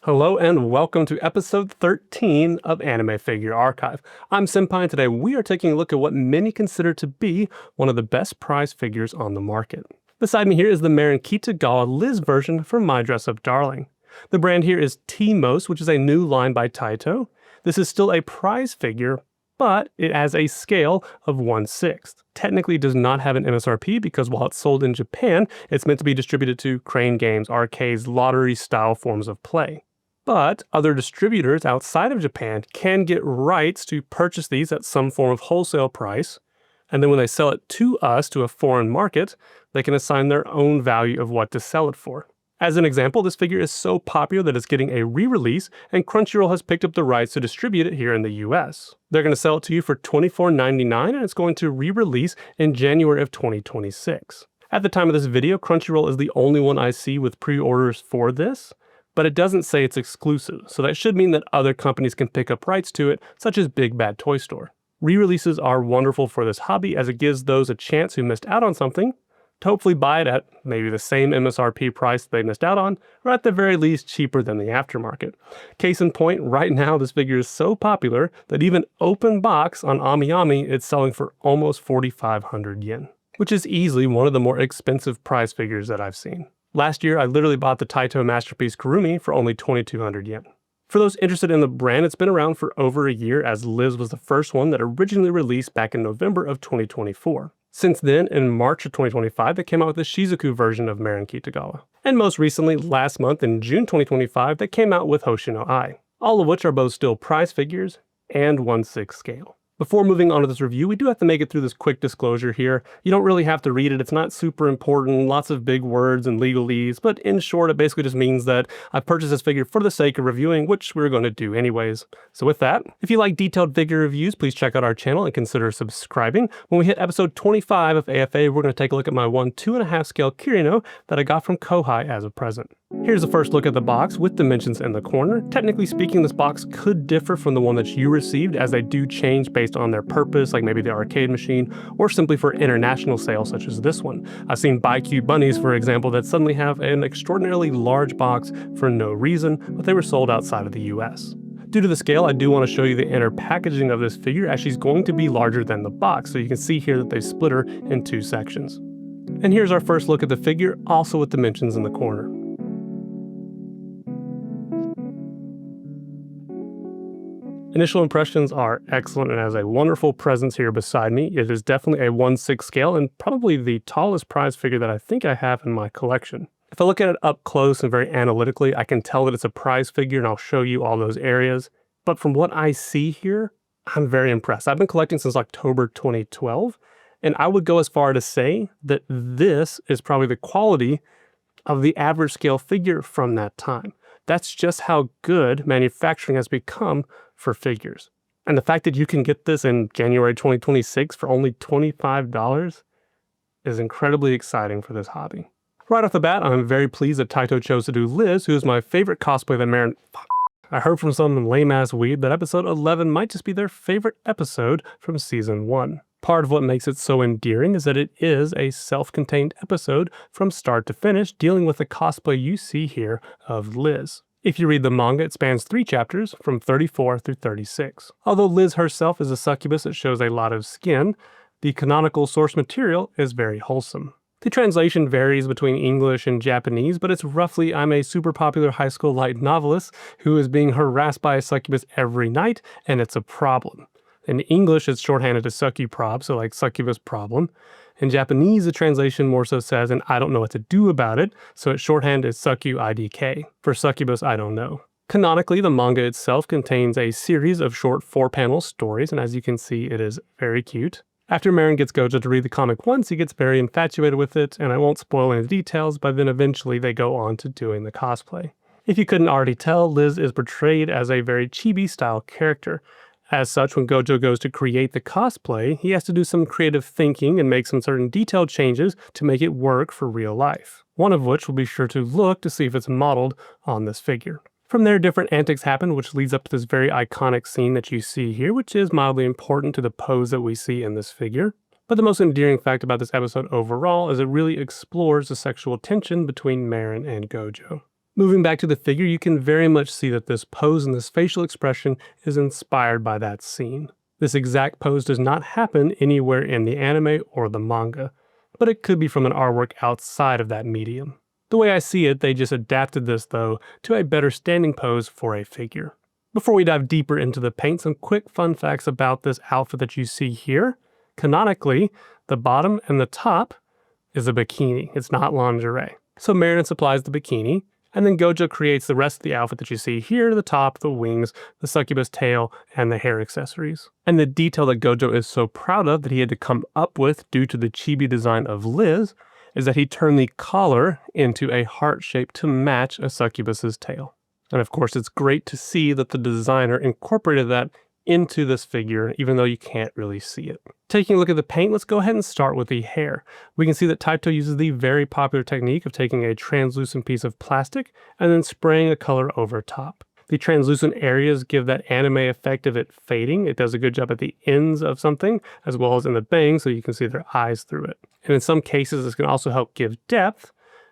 Hello and welcome to episode 13 of Anime Figure Archive. I'm Senpai and today we are taking a look at what many consider to be one of the best prize figures on the market. Beside me here is the Marin Kitagawa Liz version from My Dress Up Darling. The brand here is T-Most, which is a new line by Taito. This is still a prize figure, but it has a scale of 1/6. Technically it does not have an MSRP because while it's sold in Japan, it's meant to be distributed to crane games, arcades, lottery-style forms of play. But other distributors outside of Japan can get rights to purchase these at some form of wholesale price, and then when they sell it to us to a foreign market, they can assign their own value of what to sell it for. As an example, this figure is so popular that it's getting a re-release, and Crunchyroll has picked up the rights to distribute it here in the US. They're going to sell it to you for $24.99, and it's going to re-release in January of 2026. At the time of this video, Crunchyroll is the only one I see with pre-orders for this, but it doesn't say it's exclusive, so that should mean that other companies can pick up rights to it, such as Big Bad Toy Store. Re-releases are wonderful for this hobby as it gives those a chance who missed out on something to hopefully buy it at maybe the same MSRP price they missed out on, or at the very least cheaper than the aftermarket. Case in point, right now this figure is so popular that even open box on AmiAmi it's selling for almost 4,500 yen, which is easily one of the more expensive prize figures that I've seen. Last year, I literally bought the Taito Masterpiece Kurumi for only 2,200 yen. For those interested in the brand, it's been around for over a year as Liz was the first one that originally released back in November of 2024. Since then, in March of 2025, they came out with the Shizuku version of Marin Kitagawa. And most recently, last month in June 2025, they came out with Hoshino Ai, all of which are both still prize figures and 1/6 scale. Before moving on to this review, we do have to make it through this quick disclosure here. You don't really have to read it, it's not super important, lots of big words and legalese, but in short, it basically just means that I purchased this figure for the sake of reviewing, which we're going to do anyways. So with that, if you like detailed figure reviews, please check out our channel and consider subscribing. When we hit episode 25 of AFA, we're going to take a look at my 1/2.5 scale Kirino that I got from Kohai as a present. Here's a first look at the box with dimensions in the corner. Technically speaking, this box could differ from the one that you received as they do change based on their purpose, like maybe the arcade machine, or simply for international sales such as this one. I've seen BuyQ bunnies, for example, that suddenly have an extraordinarily large box for no reason, but they were sold outside of the US. Due to the scale, I do want to show you the inner packaging of this figure as she's going to be larger than the box, so you can see here that they split her in two sections. And here's our first look at the figure, also with dimensions in the corner. Initial impressions are excellent and has a wonderful presence here beside me. It is definitely a 1/6 scale and probably the tallest prize figure that I think I have in my collection. If I look at it up close and very analytically, I can tell that it's a prize figure and I'll show you all those areas. But from what I see here, I'm very impressed. I've been collecting since October 2012, and I would go as far to say that this is probably the quality of the average scale figure from that time. That's just how good manufacturing has become for figures. And the fact that you can get this in January 2026 for only $25 is incredibly exciting for this hobby. Right off the bat, I'm very pleased that Taito chose to do Liz, who is my favorite cosplay that Marin... I heard from some lame-ass weeb that episode 11 might just be their favorite episode from season 1. Part of what makes it so endearing is that it is a self-contained episode from start to finish, dealing with the cosplay you see here of Liz. If you read the manga, it spans 3 chapters from 34 through 36. Although Liz herself is a succubus that shows a lot of skin, the canonical source material is very wholesome. The translation varies between English and Japanese, but it's roughly I'm a super popular high school light novelist who is being harassed by a succubus every night, and it's a problem. In English, it's shorthanded as succuprob, so like succubus problem. In Japanese, the translation more so says, and I don't know what to do about it, so it's shorthand as succu-idk, for succubus I don't know. Canonically, the manga itself contains a series of short 4-panel stories, and as you can see, it is very cute. After Marin gets Gojo to read the comic once, he gets very infatuated with it, and I won't spoil any details, but then eventually they go on to doing the cosplay. If you couldn't already tell, Liz is portrayed as a very chibi-style character. As such, when Gojo goes to create the cosplay, he has to do some creative thinking and make some certain detailed changes to make it work for real life. One of which will be sure to look to see if it's modeled on this figure. From there, different antics happen, which leads up to this very iconic scene that you see here, which is mildly important to the pose that we see in this figure. But the most endearing fact about this episode overall is it really explores the sexual tension between Marin and Gojo. Moving back to the figure, you can very much see that this pose and this facial expression is inspired by that scene. This exact pose does not happen anywhere in the anime or the manga, but it could be from an artwork outside of that medium. The way I see it, they just adapted this, though, to a better standing pose for a figure. Before we dive deeper into the paint, some quick fun facts about this outfit that you see here. Canonically, the bottom and the top is a bikini. It's not lingerie. So Marin supplies the bikini, and then Gojo creates the rest of the outfit that you see here, the top, the wings, the succubus tail, and the hair accessories. And the detail that Gojo is so proud of that he had to come up with due to the chibi design of Liz is that he turned the collar into a heart shape to match a succubus's tail. And of course, it's great to see that the designer incorporated that into this figure, even though you can't really see it. Taking a look at the paint, let's go ahead and start with the hair. We can see that Taito uses the very popular technique of taking a translucent piece of plastic and then spraying a color over top. The translucent areas give that anime effect of it fading. It does a good job at the ends of something, as well as in the bangs, so you can see their eyes through it. And in some cases, this can also help give depth,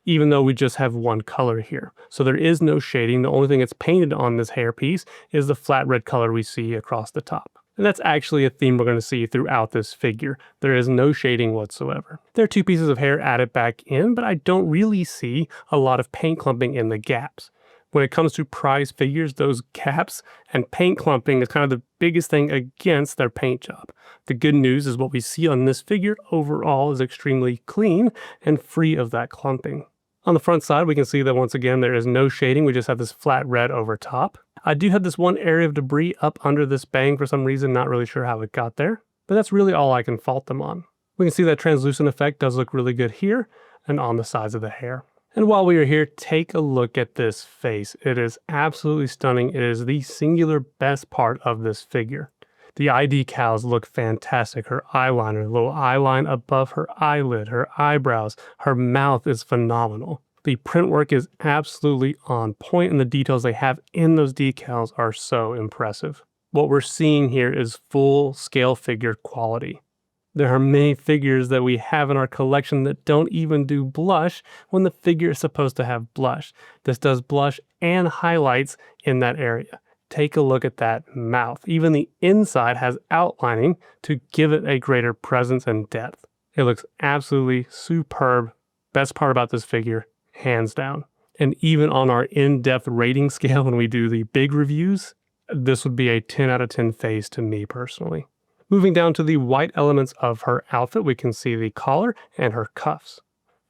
even though we just have one color here. So there is no shading. The only thing that's painted on this hair piece is the flat red color we see across the top. And that's actually a theme we're going to see throughout this figure. There is no shading whatsoever. There are two pieces of hair added back in, but I don't really see a lot of paint clumping in the gaps. When it comes to prize figures, those gaps and paint clumping is kind of the biggest thing against their paint job. The good news is what we see on this figure overall is extremely clean and free of that clumping. On the front side, we can see that once again, there is no shading. We just have this flat red over top. I do have this one area of debris up under this bang for some reason, not really sure how it got there, but that's really all I can fault them on. We can see that translucent effect does look really good here and on the sides of the hair. And while we are here, take a look at this face. It is absolutely stunning. It is the singular best part of this figure. The eye decals look fantastic. Her eyeliner, the little eyeline above her eyelid, her eyebrows, her mouth is phenomenal. The print work is absolutely on point, and the details they have in those decals are so impressive. What we're seeing here is full scale figure quality. There are many figures that we have in our collection that don't even do blush when the figure is supposed to have blush. This does blush and highlights in that area. Take a look at that mouth. Even the inside has outlining to give it a greater presence and depth. It looks absolutely superb. Best part about this figure, hands down. And even on our in-depth rating scale when we do the big reviews, this would be a 10 out of 10 face to me personally. Moving down to the white elements of her outfit, we can see the collar and her cuffs.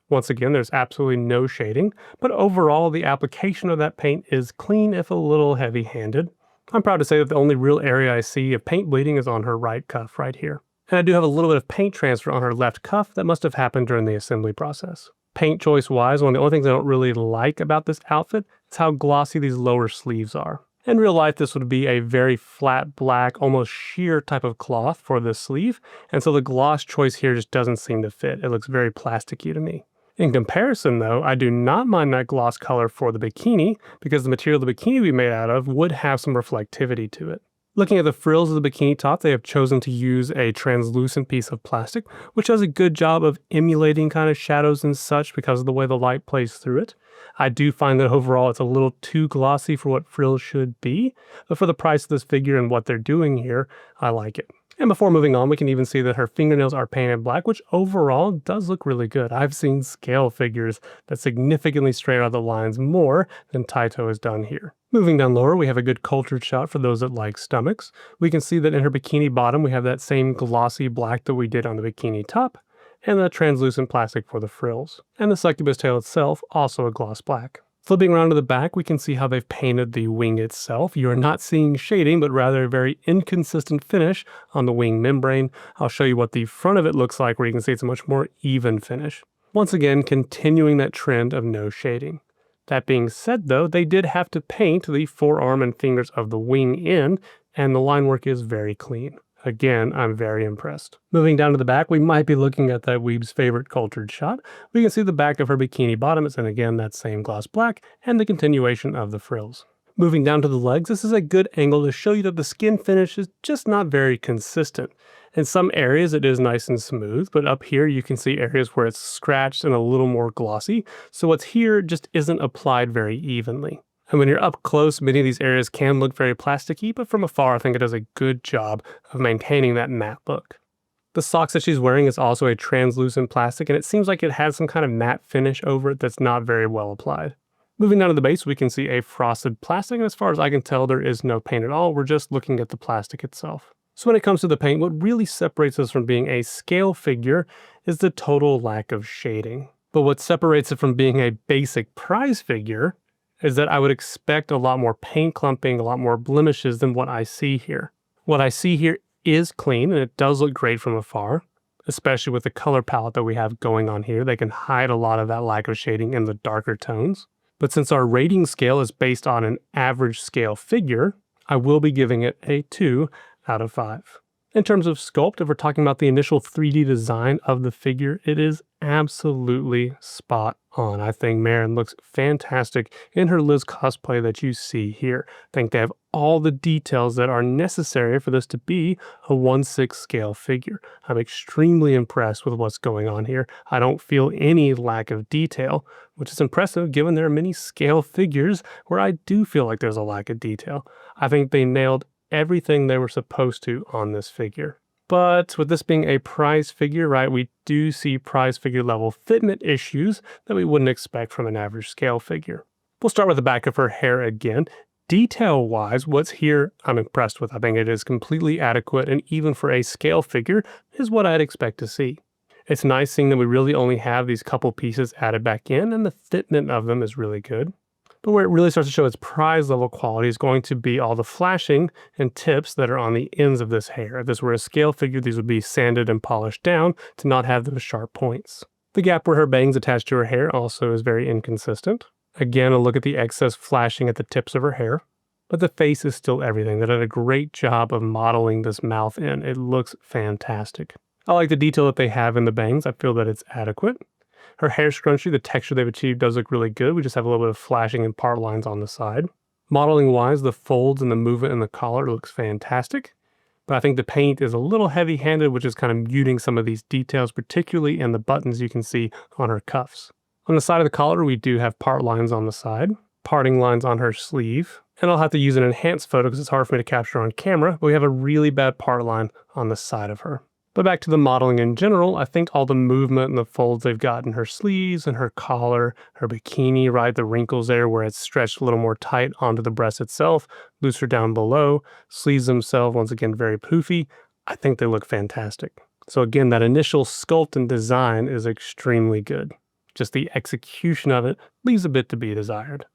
Once again, there's absolutely no shading, but overall the application of that paint is clean if a little heavy-handed. I'm proud to say that the only real area I see of paint bleeding is on her right cuff right here. And I do have a little bit of paint transfer on her left cuff that must have happened during the assembly process. Paint choice-wise, one of the only things I don't really like about this outfit is how glossy these lower sleeves are. In real life, this would be a very flat, black, almost sheer type of cloth for this sleeve, and so the gloss choice here just doesn't seem to fit. It looks very plasticky to me. In comparison, though, I do not mind that gloss color for the bikini because the material the bikini would be made out of would have some reflectivity to it. Looking at the frills of the bikini top, they have chosen to use a translucent piece of plastic, which does a good job of emulating kind of shadows and such because of the way the light plays through it. I do find that overall it's a little too glossy for what frills should be, but for the price of this figure and what they're doing here, I like it. And before moving on, we can even see that her fingernails are painted black, which overall does look really good. I've seen scale figures that significantly straighten out the lines more than Taito has done here. Moving down lower, we have a good cultured shot for those that like stomachs. We can see that in her bikini bottom, we have that same glossy black that we did on the bikini top, and the translucent plastic for the frills. And the succubus tail itself, also a gloss black. Flipping around to the back, we can see how they've painted the wing itself. You are not seeing shading, but rather a very inconsistent finish on the wing membrane. I'll show you what the front of it looks like, where you can see it's a much more even finish. Once again, continuing that trend of no shading. That being said, though, they did have to paint the forearm and fingers of the wing in, and the line work is very clean. Again, I'm very impressed. Moving down to the back, we might be looking at that weeb's favorite cultured shot. We can see the back of her bikini bottoms, and again, that same gloss black, and the continuation of the frills. Moving down to the legs, this is a good angle to show you that the skin finish is just not very consistent. In some areas it is nice and smooth, but up here you can see areas where it's scratched and a little more glossy, so what's here just isn't applied very evenly. And when you're up close, many of these areas can look very plasticky, but from afar I think it does a good job of maintaining that matte look. The socks that she's wearing is also a translucent plastic, and it seems like it has some kind of matte finish over it that's not very well applied. Moving down to the base, we can see a frosted plastic, and as far as I can tell, there is no paint at all. We're just looking at the plastic itself. So when it comes to the paint, what really separates us from being a scale figure is the total lack of shading. But what separates it from being a basic prize figure is that I would expect a lot more paint clumping, a lot more blemishes than what I see here. What I see here is clean, and it does look great from afar, especially with the color palette that we have going on here. They can hide a lot of that lack of shading in the darker tones. But since our rating scale is based on an average scale figure, I will be giving it a 2 out of 5. In terms of sculpt, if we're talking about the initial 3D design of the figure, it is absolutely spot on. I think Marin looks fantastic in her Liz cosplay that you see here. I think they have all the details that are necessary for this to be a 1/6 scale figure. I'm extremely impressed with what's going on here. I don't feel any lack of detail, which is impressive given there are many scale figures where I do feel like there's a lack of detail. I think they nailed everything they were supposed to on this figure. But with this being a prize figure, right, we do see prize figure level fitment issues that we wouldn't expect from an average scale figure. We'll start with the back of her hair again. Detail-wise, what's here I'm impressed with. I think it is completely adequate, and even for a scale figure is what I'd expect to see. It's nice seeing that we really only have these couple pieces added back in, and the fitment of them is really good. But where it really starts to show its prize level quality is going to be all the flashing and tips that are on the ends of this hair. If this were a scale figure, these would be sanded and polished down to not have those sharp points. The gap where her bangs attach to her hair also is very inconsistent. Again, a look at the excess flashing at the tips of her hair. But the face is still everything. They did a great job of modeling this mouth in. It looks fantastic. I like the detail that they have in the bangs. I feel that it's adequate. Her hair scrunchie, the texture they've achieved does look really good. We just have a little bit of flashing and part lines on the side. Modeling wise, the folds and the movement in the collar looks fantastic. But I think the paint is a little heavy-handed, which is kind of muting some of these details, particularly in the buttons you can see on her cuffs. On the side of the collar, we do have part lines on the side, parting lines on her sleeve, and I'll have to use an enhanced photo because it's hard for me to capture on camera, but we have a really bad part line on the side of her. But back to the modeling in general, I think all the movement and the folds they've got in her sleeves and her collar, her bikini, right, the wrinkles there where it's stretched a little more tight onto the breast itself, looser down below, sleeves themselves, once again, very poofy. I think they look fantastic. So again, that initial sculpt and design is extremely good. Just the execution of it leaves a bit to be desired.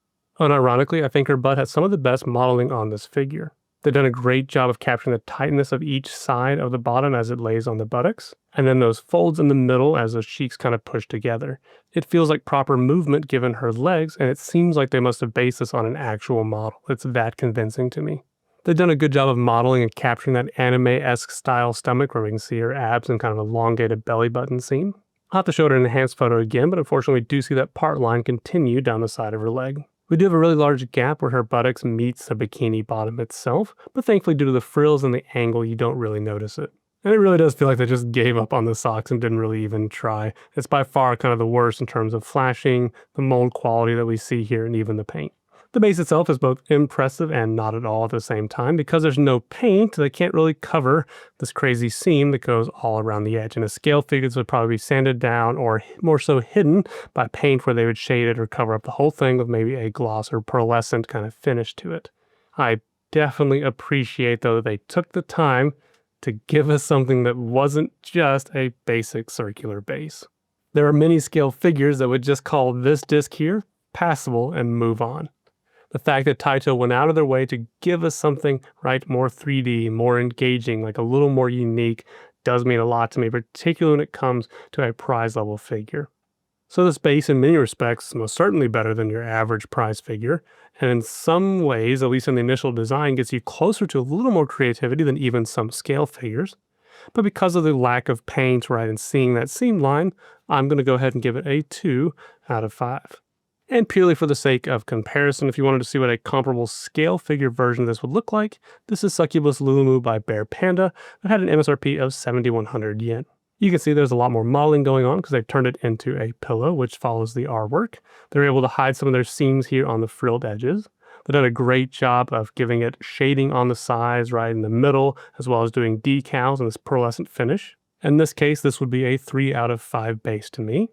Unironically, I think her butt has some of the best modeling on this figure. They've done a great job of capturing the tightness of each side of the bottom as it lays on the buttocks, and then those folds in the middle as those cheeks kind of push together. It feels like proper movement given her legs, and it seems like they must have based this on an actual model. It's that convincing to me. They've done a good job of modeling and capturing that anime-esque style stomach where we can see her abs and kind of elongated belly button seam. I'll have to show it in an enhanced photo again, but unfortunately we do see that part line continue down the side of her leg. We do have a really large gap where her buttocks meets the bikini bottom itself, but thankfully due to the frills and the angle, you don't really notice it. And it really does feel like they just gave up on the socks and didn't really even try. It's by far kind of the worst in terms of flashing, the mold quality that we see here, and even the paint. The base itself is both impressive and not at all at the same time. Because there's no paint, they can't really cover this crazy seam that goes all around the edge. And a scale figure would probably be sanded down or more so hidden by paint where they would shade it or cover up the whole thing with maybe a gloss or pearlescent kind of finish to it. I definitely appreciate, though, that they took the time to give us something that wasn't just a basic circular base. There are many scale figures that would just call this disc here passable and move on. The fact that Taito went out of their way to give us something, right, more 3D, more engaging, like a little more unique, does mean a lot to me, particularly when it comes to a prize level figure. So this base in many respects is most certainly better than your average prize figure, and in some ways, at least in the initial design, gets you closer to a little more creativity than even some scale figures. But because of the lack of paint, right, and seeing that seam line, I'm going to go ahead and give it a 2 out of 5. And purely for the sake of comparison, if you wanted to see what a comparable scale figure version of this would look like, this is Succubus Lulumu by Bear Panda that had an MSRP of 7,100 yen. You can see there's a lot more modeling going on because they've turned it into a pillow, which follows the artwork. They're able to hide some of their seams here on the frilled edges. They've done a great job of giving it shading on the sides, right in the middle, as well as doing decals and this pearlescent finish. In this case, this would be a 3 out of 5 base to me.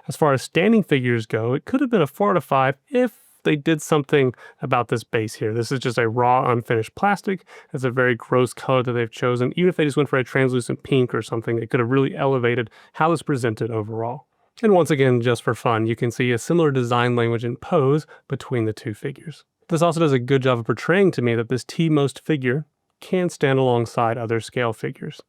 As far as standing figures go, it could have been a 4 out of 5 if they did something about this base here. This is just a raw, unfinished plastic. It's a very gross color that they've chosen. Even if they just went for a translucent pink or something, it could have really elevated how it's presented overall. And once again, just for fun, you can see a similar design language and pose between the two figures. This also does a good job of portraying to me that this T-most figure can stand alongside other scale figures.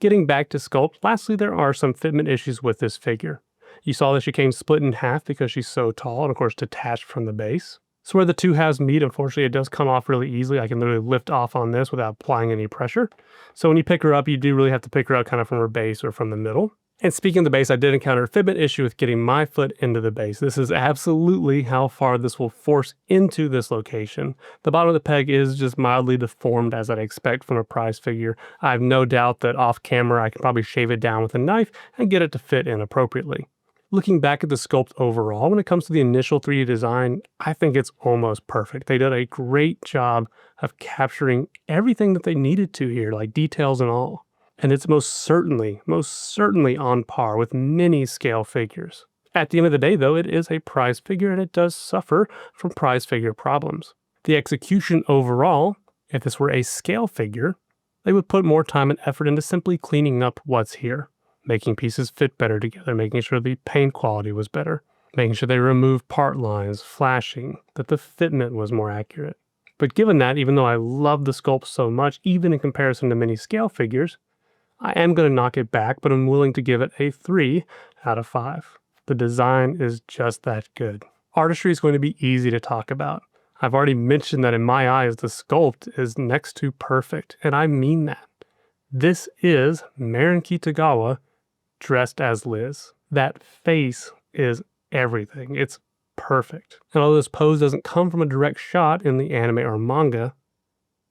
Getting back to sculpt, lastly, there are some fitment issues with this figure. You saw that she came split in half because she's so tall and of course detached from the base. So where the two halves meet, unfortunately, it does come off really easily. I can literally lift off on this without applying any pressure. So when you pick her up, you do really have to pick her up kind of from her base or from the middle. And speaking of the base, I did encounter a fitment issue with getting my foot into the base. This is absolutely how far this will force into this location. The bottom of the peg is just mildly deformed as I'd expect from a prize figure. I have no doubt that off camera I can probably shave it down with a knife and get it to fit in appropriately. Looking back at the sculpt overall, when it comes to the initial 3D design, I think it's almost perfect. They did a great job of capturing everything that they needed to here, like details and all. And it's most certainly on par with many scale figures. At the end of the day, though, it is a prize figure and it does suffer from prize figure problems. The execution overall, if this were a scale figure, they would put more time and effort into simply cleaning up what's here, making pieces fit better together, making sure the paint quality was better, making sure they removed part lines, flashing, that the fitment was more accurate. But given that, even though I love the sculpt so much, even in comparison to many scale figures, I am going to knock it back, but I'm willing to give it a 3 out of 5. The design is just that good. Artistry is going to be easy to talk about. I've already mentioned that in my eyes, the sculpt is next to perfect, and I mean that. This is Marin Kitagawa dressed as Liz. That face is everything. It's perfect. And although this pose doesn't come from a direct shot in the anime or manga,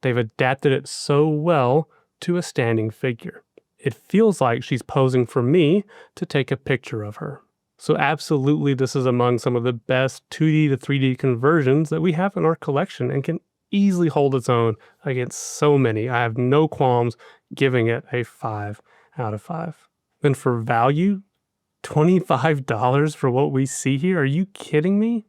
they've adapted it so well to a standing figure. It feels like she's posing for me to take a picture of her. So absolutely, this is among some of the best 2D to 3D conversions that we have in our collection and can easily hold its own against so many. I have no qualms giving it a 5 out of 5. Then for value, $25 for what we see here? Are you kidding me?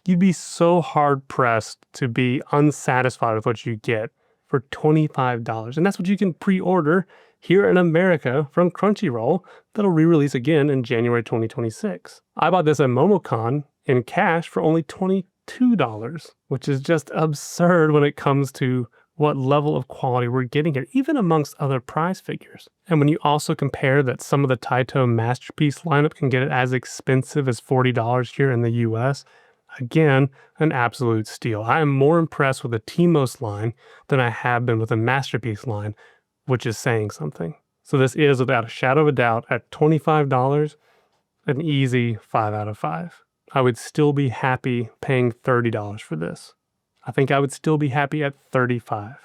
You'd be so hard pressed to be unsatisfied with what you get for $25. And that's what you can pre-order here in America from Crunchyroll that'll re-release again in January 2026. I bought this at MomoCon in cash for only $22, which is just absurd when it comes to what level of quality we're getting here, even amongst other prize figures. And when you also compare that some of the Taito Masterpiece lineup can get it as expensive as $40 here in the US, again, an absolute steal. I am more impressed with the T-most line than I have been with the Masterpiece line, which is saying something. So this is, without a shadow of a doubt, at $25, an easy 5 out of 5. I would still be happy paying $30 for this. I think I would still be happy at $35.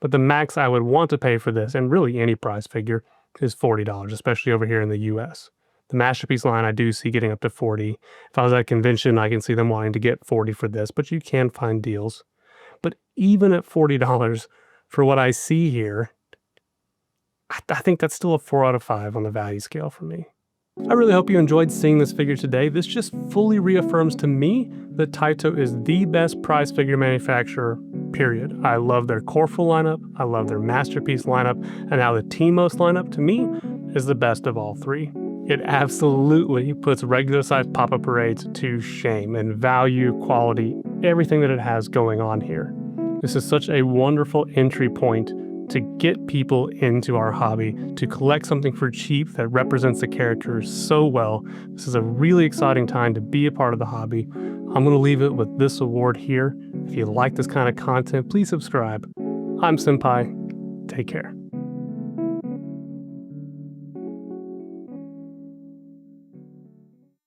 But the max I would want to pay for this, and really any prize figure, is $40, especially over here in the US. The Masterpiece line I do see getting up to $40. If I was at a convention, I can see them wanting to get $40 for this, but you can find deals. But even at $40 for what I see here, I think that's still a 4 out of 5 on the value scale for me. I really hope you enjoyed seeing this figure today. This just fully reaffirms to me that Taito is the best prize figure manufacturer, period. I love their Corfu lineup, I love their Masterpiece lineup, and now the T-most lineup, to me, is the best of all three. It absolutely puts regular size pop-up parades to shame in value, quality, everything that it has going on here. This is such a wonderful entry point to get people into our hobby, to collect something for cheap that represents the characters so well. This is a really exciting time to be a part of the hobby. I'm going to leave it with this award here. If you like this kind of content, please subscribe. I'm Senpai. Take care.